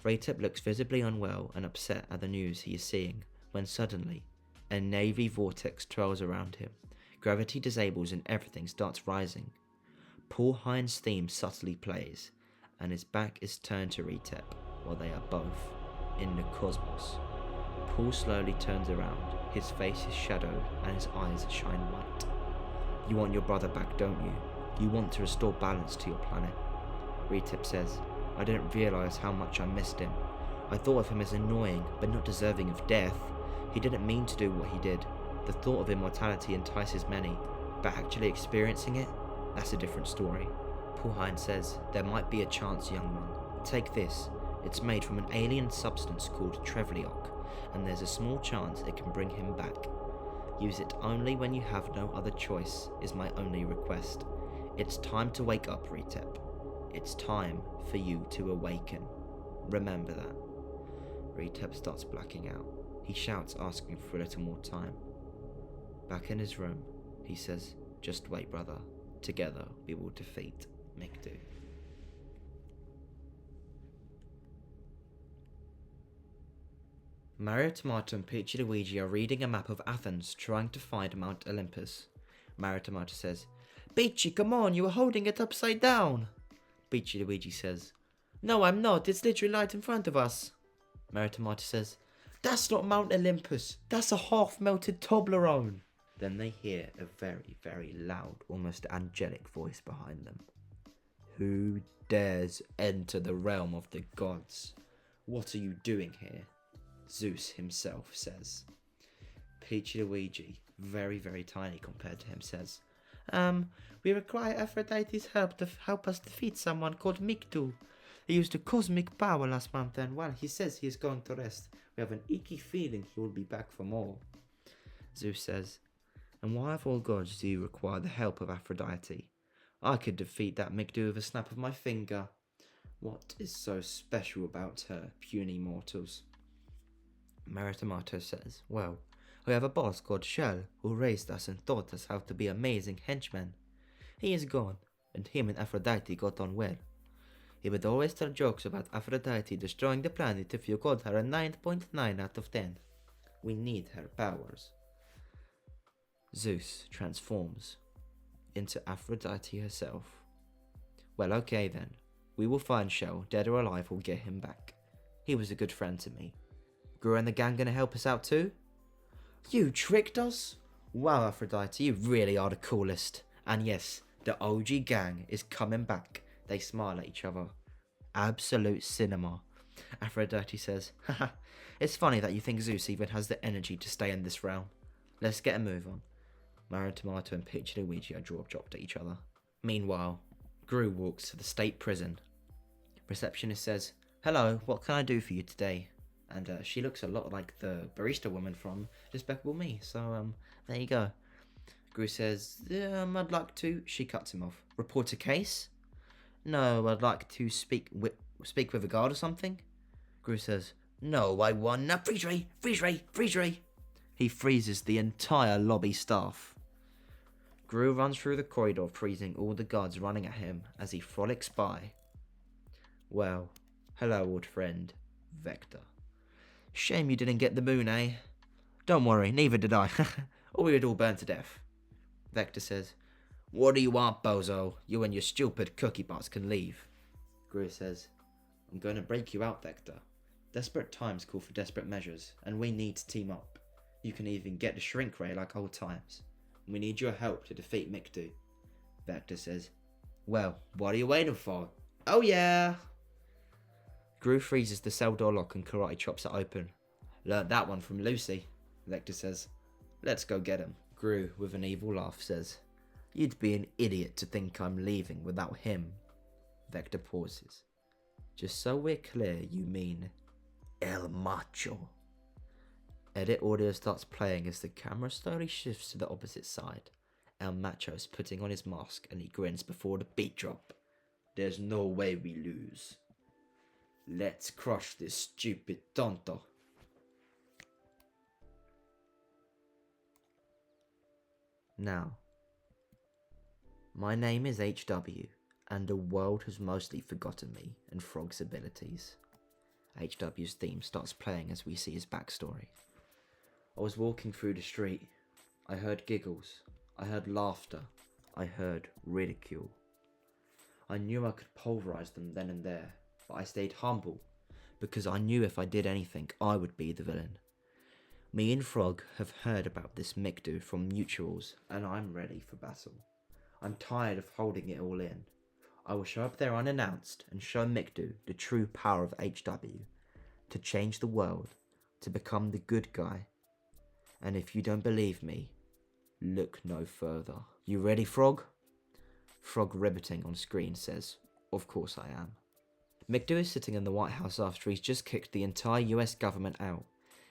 Retep looks visibly unwell and upset at the news he is seeing, when suddenly, a navy vortex twirls around him. Gravity disables and everything starts rising. Paul Hind's theme subtly plays, and his back is turned to Retep while they are both in the cosmos. Paul slowly turns around, his face is shadowed and his eyes shine white. "You want your brother back, don't you? You want to restore balance to your planet." Retep says, "I didn't realise how much I missed him. I thought of him as annoying, but not deserving of death. He didn't mean to do what he did. The thought of immortality entices many, but actually experiencing it, that's a different story. Pulheim says, there might be a chance, young one. Take this. It's made from an alien substance called Trevliok, and there's a small chance it can bring him back. Use it only when you have no other choice, is my only request. It's time to wake up, Retep. It's time for you to awaken. Remember that. Retep starts blacking out. He shouts, asking for a little more time. Back in his room, he says, just wait, brother. Together we will defeat Mickdu. Mario Tomato and Peachy Luigi are reading a map of Athens, trying to find Mount Olympus. Mario Tomato says, Peachy, come on, you are holding it upside down. Peachy Luigi says, no, I'm not, it's literally right in front of us. Mario Tomato says, that's not Mount Olympus, that's a half-melted Toblerone. Then they hear a very, very loud, almost angelic voice behind them. Who dares enter the realm of the gods? What are you doing here? Zeus himself says. Peachy Luigi, very, very tiny compared to him, says, we require Aphrodite's help to help us defeat someone called Mickdu. He used a cosmic power last month, and while he says he is going to rest, we have an icky feeling he will be back for more. Zeus says, and why of all gods do you require the help of Aphrodite? I could defeat that Mickdu with a snap of my finger. What is so special about her, puny mortals? Mario Tomato says, well, we have a boss called Shell, who raised us and taught us how to be amazing henchmen. He is gone, and him and Aphrodite got on well. He would always tell jokes about Aphrodite destroying the planet if you called her a 9.9 out of 10. We need her powers. Zeus transforms into Aphrodite herself. Well, okay then. We will find Shell, dead or alive, we'll get him back. He was a good friend to me. Gru and the gang gonna help us out too? You tricked us? Wow, Aphrodite, you really are the coolest. And yes, the OG gang is coming back. They smile at each other. Absolute cinema. Aphrodite says, haha, it's funny that you think Zeus even has the energy to stay in this realm. Let's get a move on. Mario Tomato and Peachy Luigi are jaw-dropped at each other. Meanwhile, Gru walks to the state prison. Receptionist says, hello, what can I do for you today? And she looks a lot like the barista woman from Despicable Me, so there you go. Gru says, I'd like to... She cuts him off. Report a case? No, I'd like to speak with a guard or something. Gru says, no, I want a freeze. He freezes the entire lobby staff. Gru runs through the corridor, freezing all the guards running at him as he frolics by. Well, hello, old friend, Vector. Shame you didn't get the moon, eh? Don't worry, neither did I. Or we would all burn to death. Vector says, what do you want, bozo? You and your stupid cookie bots can leave. Gru says, I'm going to break you out, Vector. Desperate times call for desperate measures, and we need to team up. You can even get the shrink ray like old times. We need your help to defeat Mickdu. Vector says, well, what are you waiting for? Oh yeah! Gru freezes the cell door lock and karate chops it open. Learned that one from Lucy, Vector says. Let's go get him. Gru, with an evil laugh, says, you'd be an idiot to think I'm leaving without him. Vector pauses. Just so we're clear, you mean El Macho. Edit audio starts playing as the camera slowly shifts to the opposite side. El Macho's putting on his mask and he grins before the beat drop. There's no way we lose. Let's crush this stupid tonto. Now, my name is HW, and the world has mostly forgotten me and Frog's abilities. HW's theme starts playing as we see his backstory. I was walking through the street. I heard giggles. I heard laughter. I heard ridicule. I knew I could pulverize them then and there, but I stayed humble, because I knew if I did anything, I would be the villain. Me and Frog have heard about this Mickdu from mutuals, and I'm ready for battle. I'm tired of holding it all in. I will show up there unannounced and show Mickdu the true power of HW. to change the world, to become the good guy. And if you don't believe me, look no further. You ready, Frog? Frog riveting on screen says, of course I am. McDo is sitting in the White House after he's just kicked the entire US government out.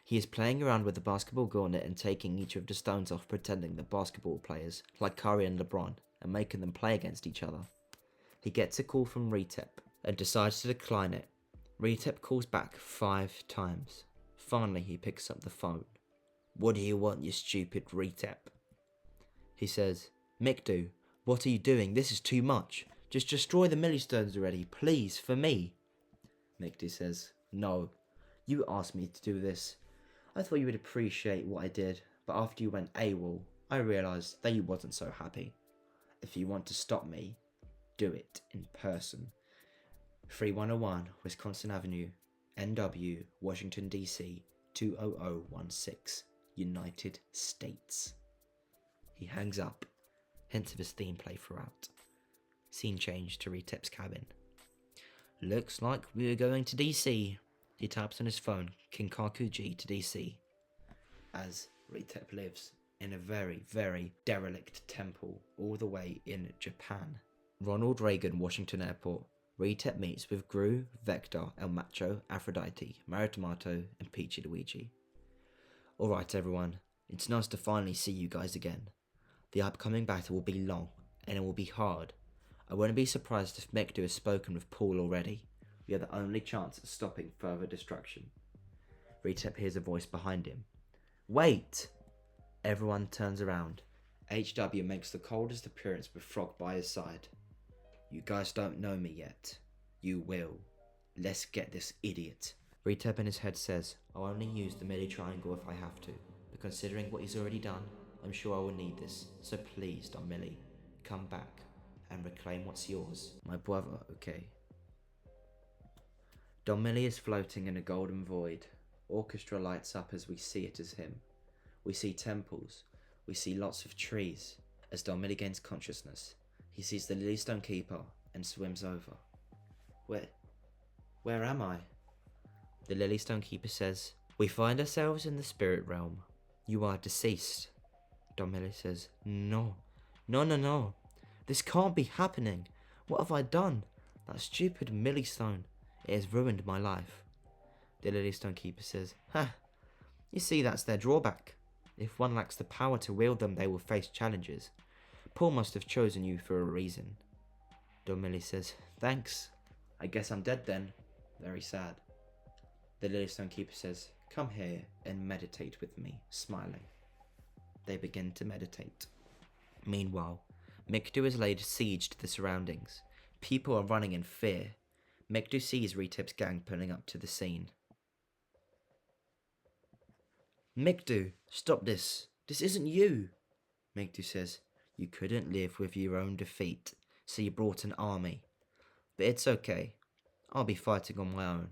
He is playing around with the basketball gauntlet and taking each of the stones off, pretending they're basketball players, like Curry and LeBron, and making them play against each other. He gets a call from Retep and decides to decline it. Retep calls back 5 times. Finally, he picks up the phone. What do you want, you stupid Retep? He says, McDo, what are you doing? This is too much. Just destroy the Millistones already, please, for me. McDo says, no, you asked me to do this. I thought you would appreciate what I did, but after you went AWOL, I realised that you wasn't so happy. If you want to stop me, do it in person. 3101 Wisconsin Avenue, NW, Washington DC, 20016, United States. He hangs up, hints of his theme play throughout. Scene change to Retep's cabin. Looks like we're going to DC. He taps on his phone, Kinkaku G to DC. As Retep lives in a very, very derelict temple all the way in Japan. Ronald Reagan Washington Airport. Retep meets with Gru, Vector, El Macho, Aphrodite, Maritomato, and Peachy Luigi. Alright everyone, it's nice to finally see you guys again. The upcoming battle will be long, and it will be hard. I wouldn't be surprised if McDo has spoken with Paul already. We are the only chance at stopping further destruction. Retep hears a voice behind him. Wait! Everyone turns around. HW makes the coldest appearance with Frog by his side. You guys don't know me yet. You will. Let's get this idiot. Retep in his head says, I'll only use the Milli triangle if I have to, but considering what he's already done, I'm sure I will need this, so please, Don Milli, come back and reclaim what's yours. My brother, okay? Don Milli is floating in a golden void. Orchestra lights up as we see it as him. We see temples. We see lots of trees. As Don Milli gains consciousness, he sees the Lilystone Keeper and swims over. Where am I? The Lilystone Keeper says, we find ourselves in the spirit realm. You are deceased. Don Milli says, No. This can't be happening. What have I done? That stupid Millistone. It has ruined my life. The Lilystone Keeper says, you see, that's their drawback. If one lacks the power to wield them, they will face challenges. Paul must have chosen you for a reason. Don Milli says, thanks. I guess I'm dead then. Very sad. The Lilystone Keeper says, come here and meditate with me, smiling. They begin to meditate. Meanwhile, McDo has laid siege to the surroundings. People are running in fear. McDo sees Retep's gang pulling up to the scene. McDo, stop this. This isn't you. McDo says, you couldn't live with your own defeat, so you brought an army. But it's okay. I'll be fighting on my own.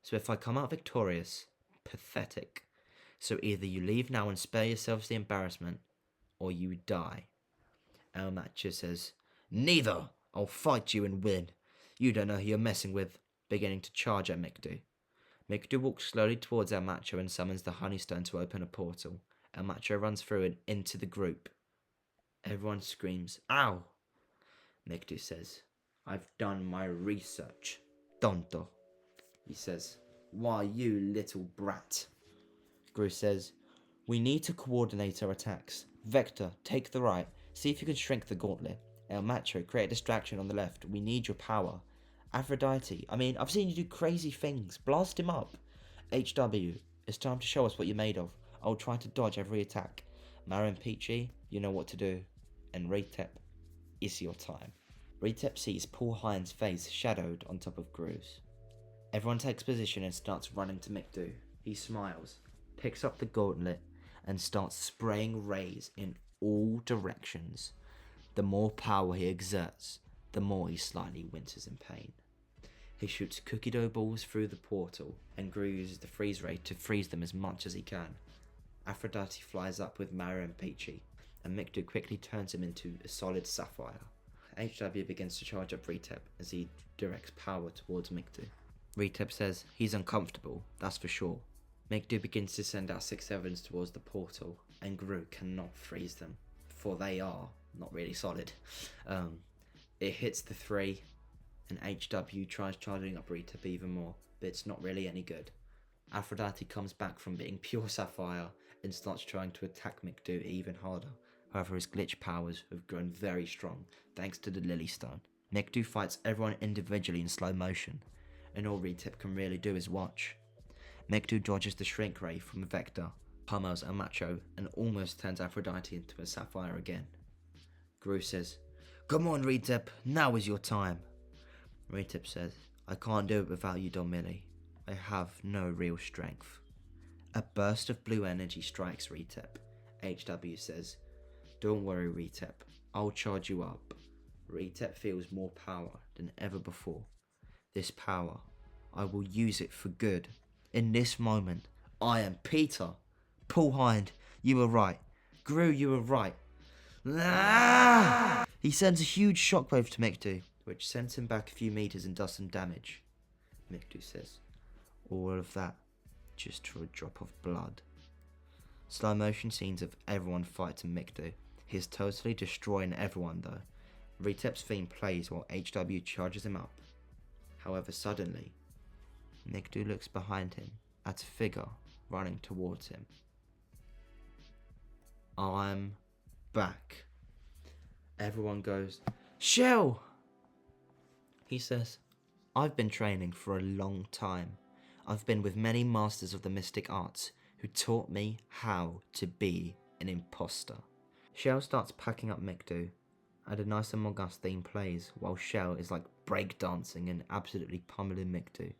So if I come out victorious, pathetic. So either you leave now and spare yourselves the embarrassment, or you die. El Macho says, neither! I'll fight you and win. You don't know who you're messing with. Beginning to charge at McDo. McDo walks slowly towards El Macho and summons the Honeystone to open a portal. El Macho runs through and into the group. Everyone screams, ow! McDo says, I've done my research. Tonto. He says, why you little brat? Gru says, we need to coordinate our attacks. Vector, take the right. See if you can shrink the gauntlet. El Macho, create a distraction on the left. We need your power. Aphrodite, I've seen you do crazy things. Blast him up. HW, it's time to show us what you're made of. I'll try to dodge every attack. Mara and Peachy, you know what to do. And Retep, it's your time. Retep sees Paul Hines' face shadowed on top of Gru's. Everyone takes position and starts running to McDo. He smiles, picks up the gauntlet, and starts spraying rays in all directions. The more power he exerts, the more he slightly winces in pain. He shoots cookie dough balls through the portal, and Gru uses the freeze ray to freeze them as much as he can. Aphrodite flies up with Mara and Peachy, and McDo quickly turns him into a solid sapphire. HW begins to charge up Retep as he directs power towards McDo. Retep says he's uncomfortable, that's for sure. Mickdu begins to send out 6 sevens towards the portal, and Gru cannot freeze them, for they are not really solid. It hits the 3, and HW tries charging up Retep even more, but it's not really any good. Aphrodite comes back from being pure sapphire and starts trying to attack Mickdu even harder. However, his glitch powers have grown very strong thanks to the Lily Stone. Mickdu fights everyone individually in slow motion, and all Retep can really do is watch. Mickdu dodges the Shrink Ray from Vector, pummels a Macho, and almost turns Aphrodite into a sapphire again. Gru says, "Come on, Retep, now is your time." Retep says, "I can't do it without you, Don Milli. I have no real strength." A burst of blue energy strikes Retep. HW says, "Don't worry, Retep, I'll charge you up." Retep feels more power than ever before. This power, I will use it for good. In this moment, I am Peter. Paul Hind, you were right. Gru, you were right. Ah! He sends a huge shockwave to Mickdu, which sends him back a few meters and does some damage. Mickdu says, "All of that just for a drop of blood." Slow motion scenes of everyone fighting Mickdu. He is totally destroying everyone though. Retep's theme plays while HW charges him up. However, suddenly, Mickdu looks behind him at a figure running towards him. "I'm back." Everyone goes, "Shell!" He says, "I've been training for a long time. I've been with many masters of the mystic arts who taught me how to be an imposter." Shell starts packing up Mickdu, and a nice Among Us theme plays while Shell is like breakdancing and absolutely pummeling Mickdu.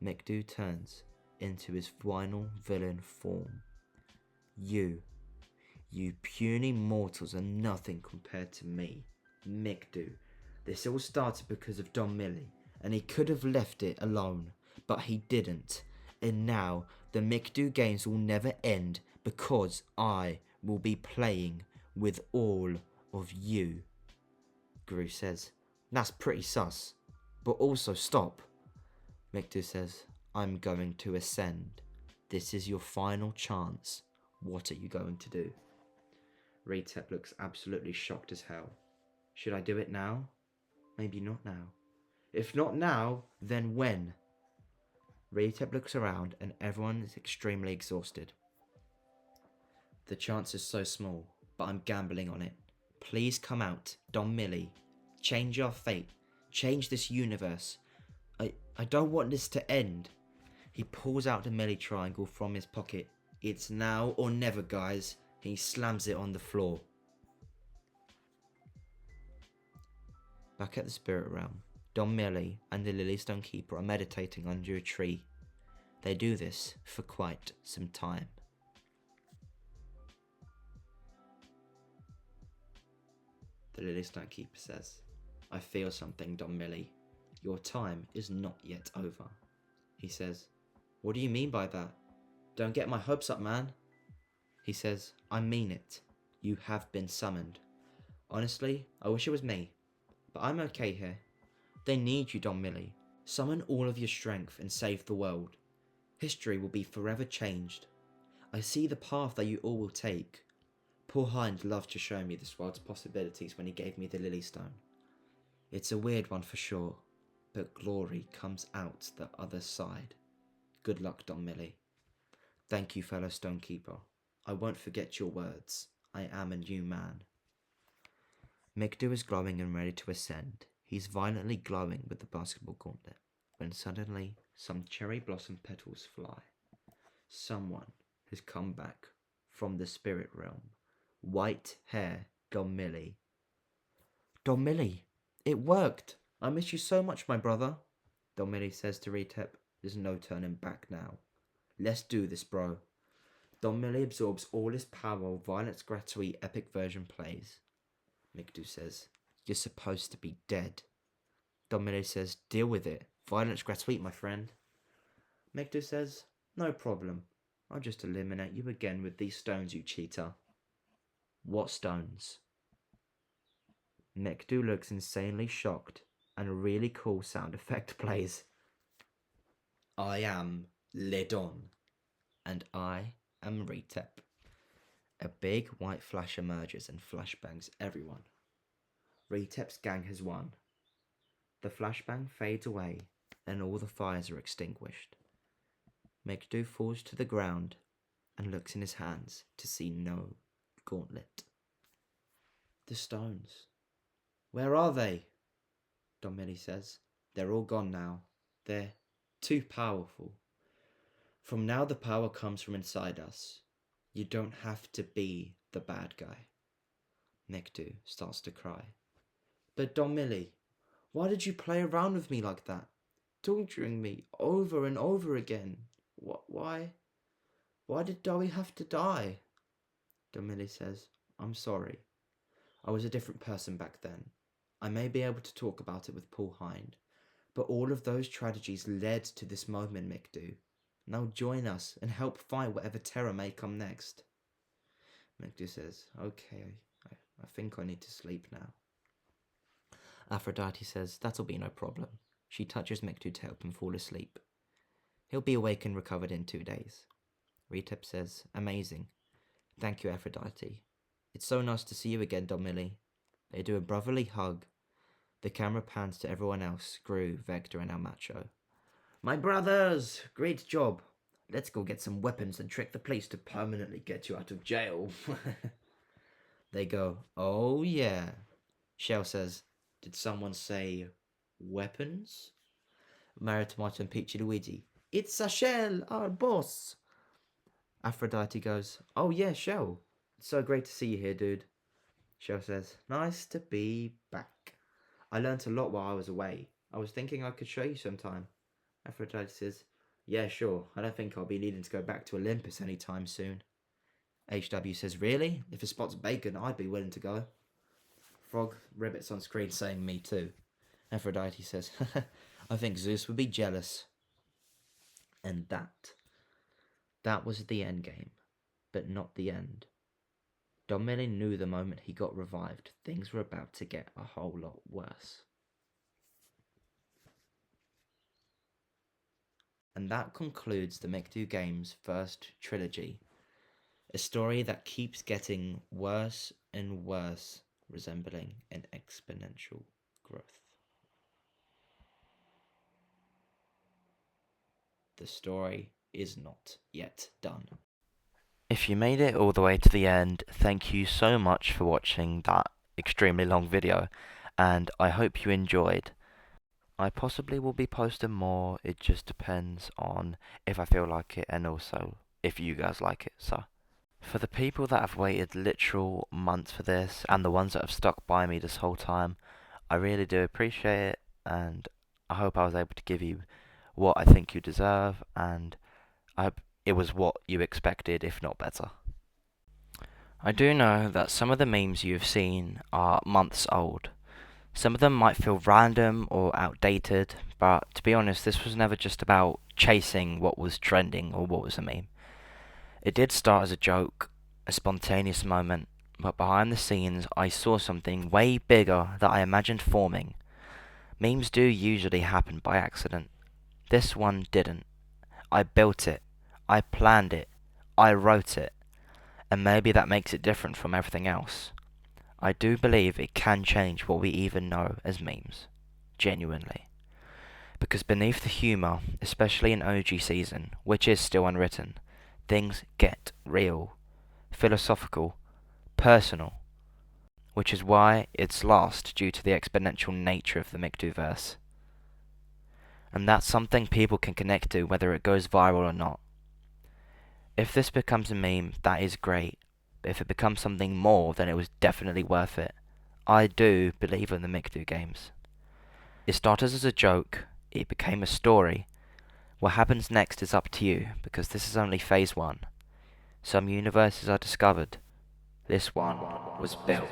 Mickdu turns into his final villain form. You puny mortals are nothing compared to me, Mickdu. This all started because of Don Milli, and he could have left it alone, but he didn't. And now the Mickdu games will never end because I will be playing with all of you. Gru says, "That's pretty sus, but also stop." Mickdu says, "I'm going to ascend. This is your final chance. What are you going to do?" Retep looks absolutely shocked as hell. Should I do it now? Maybe not now. If not now, then when? Retep looks around and everyone is extremely exhausted. The chance is so small, but I'm gambling on it. Please come out, Don Milli. Change our fate. Change this universe. I don't want this to end. He pulls out the Milli triangle from his pocket. It's now or never, guys. He slams it on the floor. Back at the spirit realm, Don Milli and the Lilystone Keeper are meditating under a tree. They do this for quite some time. The Lilystone Keeper says, "I feel something, Don Milli. Your time is not yet over." He says, "What do you mean by that? Don't get my hopes up, man." He says, "I mean it. You have been summoned. Honestly, I wish it was me, but I'm okay here. They need you, Don Milli. Summon all of your strength and save the world. History will be forever changed. I see the path that you all will take. Poor Hind loved to show me this world's possibilities when he gave me the Lily Stone. It's a weird one for sure, but glory comes out the other side. Good luck, Don Milli. Thank you, fellow Stonekeeper. I won't forget your words. I am a new man." Mickdu is glowing and ready to ascend. He's violently glowing with the basketball gauntlet, when suddenly some cherry blossom petals fly. Someone has come back from the spirit realm. White hair, Don Milli. "Don Milli, it worked! I miss you so much, my brother." Don Milli says to Retep, "There's no turning back now. Let's do this, bro." Don Milli absorbs all his power while Violence Gratuit epic version plays. Mickdu says, "You're supposed to be dead." Don Milli says, "Deal with it. Violence Gratuit, my friend." Mickdu says, "No problem. I'll just eliminate you again with these stones, you cheater." "What stones?" Mickdu looks insanely shocked and a really cool sound effect plays. I am Lidon. And I am Retep. A big white flash emerges and flashbangs everyone. Retep's gang has won. The flashbang fades away and all the fires are extinguished. Mickdu falls to the ground and looks in his hands to see no gauntlet. The stones. Where are they? Don Milli says. They're all gone now. They're too powerful. From now the power comes from inside us. You don't have to be the bad guy. Mickdu starts to cry. But Don Milli, why did you play around with me like that? Torturing me over and over again. Why did Dolly have to die? Don Milli says, I'm sorry. I was a different person back then. I may be able to talk about it with Paul Hind, but all of those tragedies led to this moment, Mickdu. Now join us and help fight whatever terror may come next. Mickdu says, okay, I think I need to sleep now. Aphrodite says, that'll be no problem. She touches Mickdu to help him fall asleep. He'll be awake and recovered in 2 days. Retep says, amazing. Thank you, Aphrodite. It's so nice to see you again, Don Milli. They do a brotherly hug. The camera pans to everyone else, Gru, Vector, and El Macho. My brothers! Great job. Let's go get some weapons and trick the police to permanently get you out of jail. They go, oh yeah. Shell says, did someone say weapons? Mario, Tomato, and Peachy Luigi. It's a Shell, our boss. Aphrodite goes, oh yeah, Shell. It's so great to see you here, dude. Shell says, nice to be back. I learnt a lot while I was away. I was thinking I could show you sometime. Aphrodite says, yeah, sure. I don't think I'll be needing to go back to Olympus anytime soon. HW says, really? If a spot's bacon, I'd be willing to go. Frog ribbits on screen saying, me too. Aphrodite says, I think Zeus would be jealous. And that was the endgame, but not the end. Don Milli knew the moment he got revived, things were about to get a whole lot worse. And that concludes the Mickdu Games' first trilogy, a story that keeps getting worse and worse, resembling an exponential growth. The story is not yet done. If you made it all the way to the end, thank you so much for watching that extremely long video, and I hope you enjoyed. I possibly will be posting more, it just depends on if I feel like it and also if you guys like it. So, for the people that have waited literal months for this and the ones that have stuck by me this whole time, I really do appreciate it, and I hope I was able to give you what I think you deserve, and I hope it was what you expected, if not better. I do know that some of the memes you've seen are months old. Some of them might feel random or outdated, but to be honest, this was never just about chasing what was trending or what was a meme. It did start as a joke, a spontaneous moment, but behind the scenes I saw something way bigger that I imagined forming. Memes do usually happen by accident. This one didn't. I built it. I planned it. I wrote it. And maybe that makes it different from everything else. I do believe it can change what we even know as memes. Genuinely. Because beneath the humour, especially in OG season, which is still unwritten, things get real, philosophical, personal. Which is why it's lost due to the exponential nature of the Mickdu-verse. And that's something people can connect to whether it goes viral or not. If this becomes a meme, that is great. But if it becomes something more, then it was definitely worth it. I do believe in the Mickdu games. It started as a joke, it became a story. What happens next is up to you, because this is only phase 1. Some universes are discovered. This one was built.